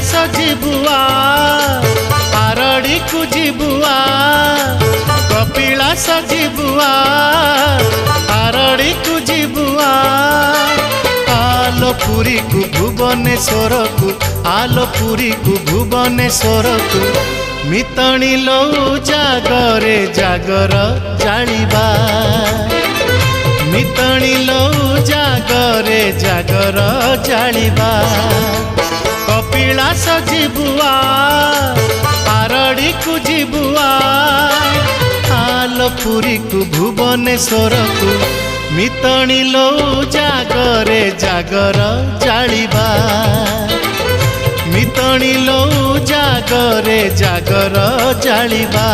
कपिलास जिबुआ आरड़ी को जिबुआ कपिलास जिबुआ आरड़ी को जिबुआ आलपुरी को भुवनेश्वर को आलपुरी को भुवनेश्वर को मितणी लो जागरे जागर जालिबा मितणी लो जागरे जागर जालिबा कपिलास जिबुआ आरड़ी को जिबुआ आलपुरी को भुवनेश्वर को मितणी लो जागरे जागर जालिबा मितणी लो जागरे जागर जालिबा।